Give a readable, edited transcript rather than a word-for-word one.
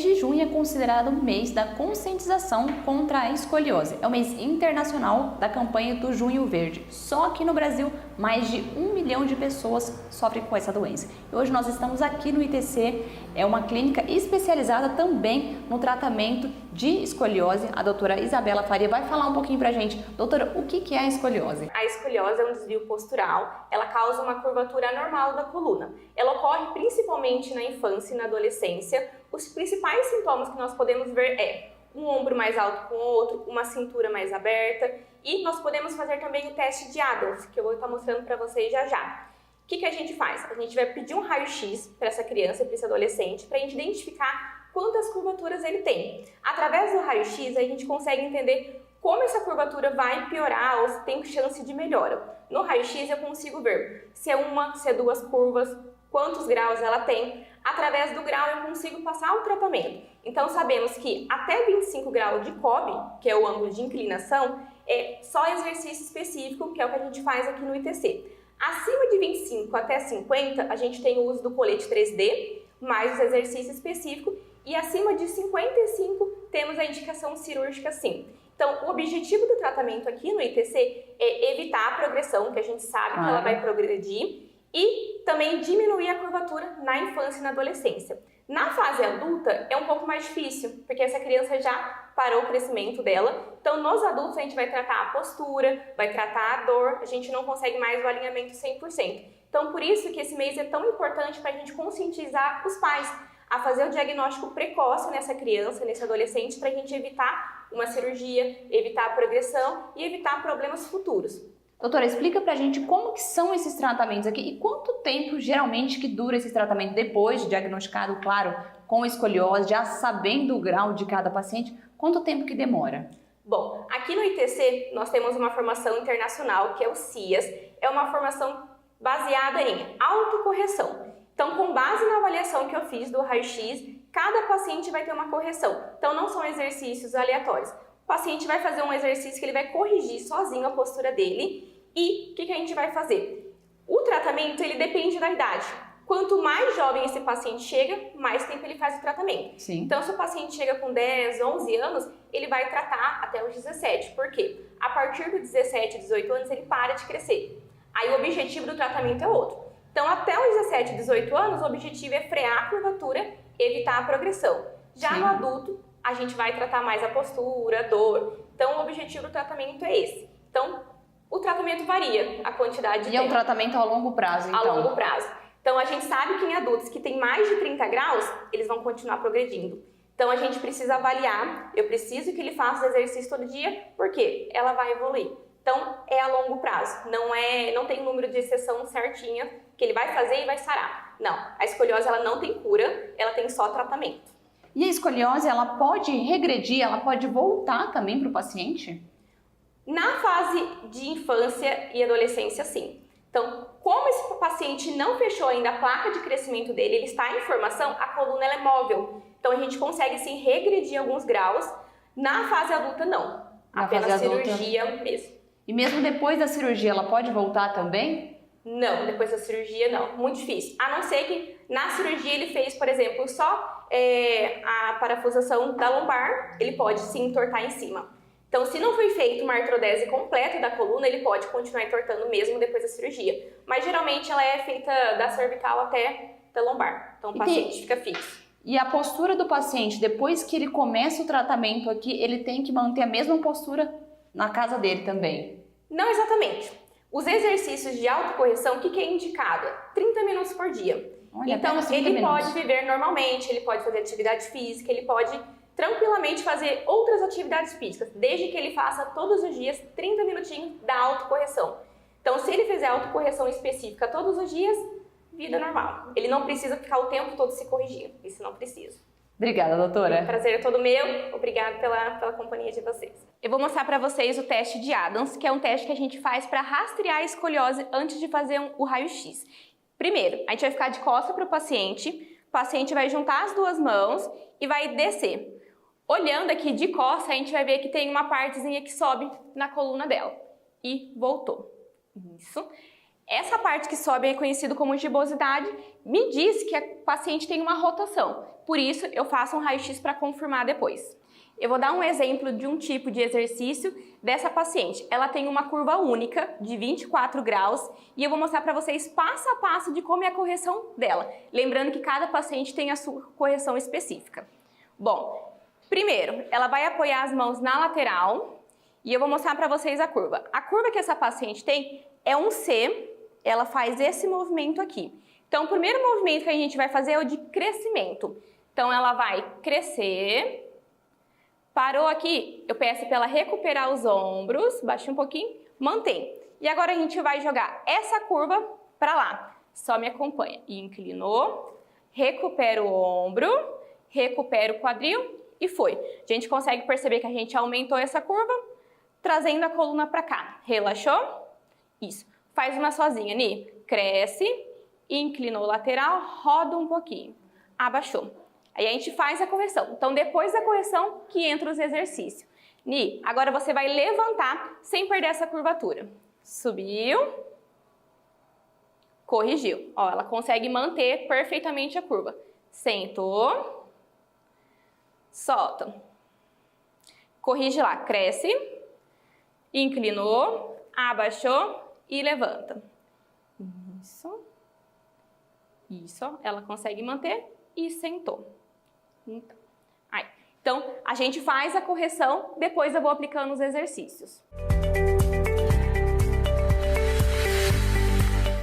de junho é considerado o mês da conscientização contra a escoliose. É o mês internacional da campanha do Junho Verde. Só aqui no Brasil, mais de 1 milhão de pessoas sofrem com essa doença. E hoje nós estamos aqui no ITC, é uma clínica especializada também no tratamento de escoliose. A doutora Isabela Faria vai falar um pouquinho pra gente. Doutora, o que é a escoliose? A escoliose é um desvio postural, ela causa uma curvatura anormal da coluna. Ela ocorre principalmente na infância e na adolescência. Os principais sintomas que nós podemos ver é um ombro mais alto com o outro, uma cintura mais aberta, e nós podemos fazer também o teste de Adams, que eu vou estar mostrando para vocês já já. O que a gente faz? A gente vai pedir um raio-x para essa criança, para esse adolescente, para a gente identificar quantas curvaturas ele tem. Através do raio-x, a gente consegue entender como essa curvatura vai piorar ou se tem chance de melhora. No raio-x eu consigo ver se é uma, se é duas curvas, quantos graus ela tem. Através do grau eu consigo passar o tratamento. Então sabemos que até 25 graus de Cobb, que é o ângulo de inclinação, é só exercício específico, que é o que a gente faz aqui no ITC. Acima de 25 até 50, a gente tem o uso do colete 3D, mais os exercícios específicos, e acima de 55 temos a indicação cirúrgica sim. Então, o objetivo do tratamento aqui no ITC é evitar a progressão, que a gente sabe que ela vai progredir, e também diminuir a curvatura na infância e na adolescência. Na fase adulta é um pouco mais difícil, porque essa criança já parou o crescimento dela. Então, nos adultos a gente vai tratar a postura, vai tratar a dor, a gente não consegue mais o alinhamento 100%. Então, por isso que esse mês é tão importante para a gente conscientizar os pais a fazer o diagnóstico precoce nessa criança, nesse adolescente, para a gente evitar uma cirurgia, evitar a progressão e evitar problemas futuros. Doutora, explica pra gente como que são esses tratamentos aqui e quanto tempo geralmente que dura esse tratamento depois de diagnosticado, claro, com escoliose, já sabendo o grau de cada paciente, quanto tempo que demora? Bom, aqui no ITC nós temos uma formação internacional que é o CIAS, é uma formação baseada em autocorreção. Então, com base na avaliação que eu fiz do raio-x, cada paciente vai ter uma correção. Então, não são exercícios aleatórios. O paciente vai fazer um exercício que ele vai corrigir sozinho a postura dele. E o que a gente vai fazer? O tratamento, ele depende da idade. Quanto mais jovem esse paciente chega, mais tempo ele faz o tratamento. Sim. Então, se o paciente chega com 10, 11 anos, ele vai tratar até os 17. Por quê? A partir dos 17, 18 anos, ele para de crescer. Aí o objetivo do tratamento é outro. Então, até os 17, 18 anos, o objetivo é frear a curvatura, evitar a progressão. Já no adulto, a gente vai tratar mais a postura, a dor. Então, o objetivo do tratamento é esse. Então, o tratamento varia, a quantidade de tempo. E é um tratamento a longo prazo, então? A longo prazo. Então, a gente sabe que em adultos que têm mais de 30 graus, eles vão continuar progredindo. Então, a gente precisa avaliar, eu preciso que ele faça exercício todo dia, porque ela vai evoluir. Então, é a longo prazo, não tem um número de exceção certinha que ele vai fazer e vai sarar. Não, a escoliose ela não tem cura, ela tem só tratamento. E a escoliose, ela pode regredir, ela pode voltar também para o paciente? Na fase de infância e adolescência, sim. Então, como esse paciente não fechou ainda a placa de crescimento dele, ele está em formação, a coluna ela é móvel. Então, a gente consegue, sim, regredir alguns graus. Na fase adulta, não. Apenas cirurgia mesmo. E mesmo depois da cirurgia, ela pode voltar também? Não, depois da cirurgia não, muito difícil. A não ser que na cirurgia ele fez, por exemplo, só a parafusação da lombar, ele pode se entortar em cima. Então, se não foi feita uma artrodese completa da coluna, ele pode continuar entortando mesmo depois da cirurgia. Mas geralmente ela é feita da cervical até da lombar. Então o paciente fica fixo. E a postura do paciente, depois que ele começa o tratamento aqui, ele tem que manter a mesma postura na casa dele também? Não exatamente. Os exercícios de autocorreção, o que é indicado? 30 minutos por dia. Olha, então, ele pode viver normalmente, ele pode fazer atividade física, ele pode tranquilamente fazer outras atividades físicas, desde que ele faça todos os dias 30 minutinhos da autocorreção. Então, se ele fizer autocorreção específica todos os dias, vida normal. Ele não precisa ficar o tempo todo se corrigindo, isso não precisa. Obrigada, doutora. O prazer é todo meu. Obrigada pela companhia de vocês. Eu vou mostrar para vocês o teste de Adams, que é um teste que a gente faz para rastrear a escoliose antes de fazer o raio-x. Primeiro, a gente vai ficar de costas para o paciente vai juntar as duas mãos e vai descer. Olhando aqui de costas, a gente vai ver que tem uma partezinha que sobe na coluna dela. E voltou. Isso. Essa parte que sobe é conhecido como gibosidade, me diz que a paciente tem uma rotação. Por isso, eu faço um raio-x para confirmar depois. Eu vou dar um exemplo de um tipo de exercício dessa paciente. Ela tem uma curva única de 24 graus e eu vou mostrar para vocês passo a passo de como é a correção dela. Lembrando que cada paciente tem a sua correção específica. Bom, primeiro, ela vai apoiar as mãos na lateral e eu vou mostrar para vocês a curva. A curva que essa paciente tem é um C, ela faz esse movimento aqui. Então, o primeiro movimento que a gente vai fazer é o de crescimento. Então, ela vai crescer. Parou aqui, eu peço para ela recuperar os ombros, baixe um pouquinho, mantém. E agora a gente vai jogar essa curva para lá. Só me acompanha. Inclinou, recupera o ombro, recupera o quadril e foi. A gente consegue perceber que a gente aumentou essa curva, trazendo a coluna para cá. Relaxou? Isso. Faz uma sozinha, Ni. Cresce, inclinou lateral, roda um pouquinho. Abaixou. Aí a gente faz a correção. Então, depois da correção, que entra os exercícios. Ni, agora você vai levantar sem perder essa curvatura. Subiu. Corrigiu. Ó, ela consegue manter perfeitamente a curva. Sentou. Solta. Corrige lá. Cresce. Inclinou. Abaixou e levanta. Isso. Isso. Ela consegue manter e sentou. Então, a gente faz a correção, depois eu vou aplicando os exercícios.